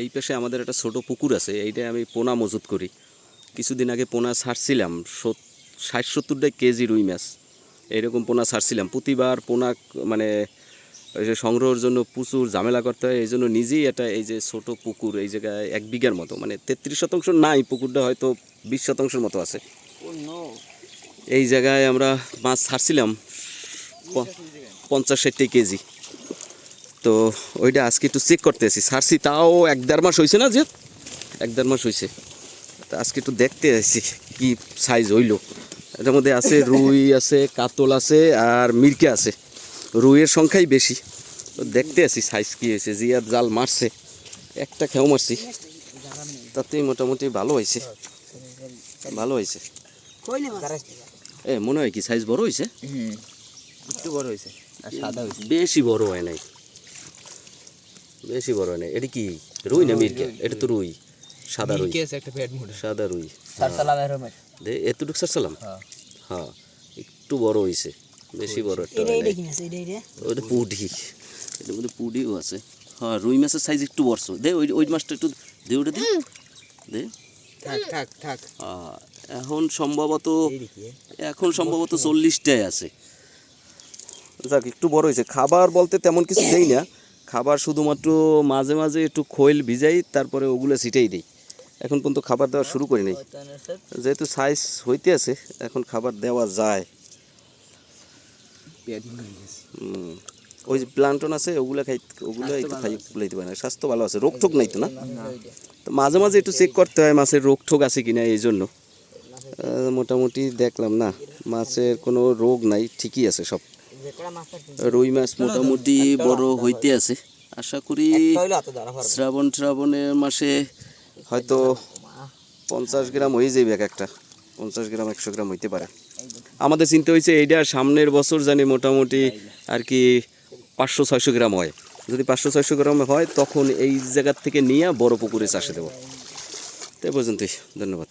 এই পাশে আমাদের একটা ছোট পুকুর আছে, এইটা আমি পোনা মজুত করি। কিছুদিন আগে পোনা ছাড়ছিলাম 60-70 কেজি রুই মাছ, এইরকম পোনা ছাড়ছিলাম। প্রতিবার পোনা মানে ওই যে সংগ্রহের জন্য প্রচুর ঝামেলা করতে হয়, এই জন্য নিজেই এটা এই যে ছোট পুকুর এই জায়গায় 1 বিঘার মতো, মানে 33% নাই পুকুরটা, হয়তো 20% মতো আছে। এই জায়গায় আমরা মাছ ছাড়ছিলাম 50-60 কেজি। তো ওইটা আজকে একটু চেক করতে আসি, ছাড়ছি তাও 1-1.5 মাস হয়েছে না, যে 1-1.5 মাস হয়েছে। তা আজকে একটু দেখতে আসি কি সাইজ হইলো। এটার মধ্যে আছে রুই আছে, কাতল আছে আর মিরকে আছে। রুইয়ের সংখ্যাই বেশি। তো দেখতে আসি সাইজ কী হয়েছে। জিয়ার জাল মারছে, একটা খেও মারছি, তাতেই মোটামুটি ভালো হয়েছে, ভালো হয়েছে। মনে হয় কি সাইজ বড় হয়েছে, একটু বড় হয়েছে আর সাদা হয়েছে, বেশি বড় হয় নাই, বেশি বড় হয় নাই। এটা কি রুই না মিরকে? এটা তো রুই, সাদা রুই, সাদা রুই। এতটুকু সারসালাম, হ্যাঁ একটু বড় হয়েছে, বেশি বড় একটা হয় নাই। ওইটা পুডি, এটার মধ্যে পুডিও আছে। হ্যাঁ রুই মাছের সাইজ একটু বড়। দে ওই মাছটা একটু দে, ওটা দে দে। এখন সম্ভবত 40টায় আছে। যাক একটু বড় হয়েছে। খাবার বলতে তেমন কিছু দেই না, খাবার শুধুমাত্র মাঝে মাঝে একটু খৈল ভিজাই, তারপরে ওগুলো ছিটাই দিই। এখন পর্যন্ত খাবার দেওয়া শুরু করি নাই, যেহেতু সাইজ হইতে আছে এখন খাবার দেওয়া যায়। ওই যে প্লান্টন আছে ওগুলো একটু খাই লাইতে পারে না, স্বাস্থ্য ভালো আছে, রোগ ঠোক নাই তো না। তো মাঝে মাঝে একটু চেক করতে হয় মাছের রোগ ঠোক আছে কিনা, এই জন্য। মোটামুটি দেখলাম না মাছের কোনো রোগ নাই, ঠিকই আছে সব। রুই মাছ মোটামুটি বড় হইতে আছে, আশা করি শ্রাবণের মাসে হয়তো 50 গ্রাম হয়ে যাবে, একটা 50 গ্রাম 100 গ্রাম হইতে পারে। আমাদের চিন্তা হয়েছে এইটা সামনের বছর জানি মোটামুটি আর কি 500-600 গ্রাম হয়। যদি 500-600 গ্রাম হয় তখন এই জায়গার থেকে নিয়ে বড় পুকুরে চাষে দেবো। তাই পর্যন্তই, ধন্যবাদ।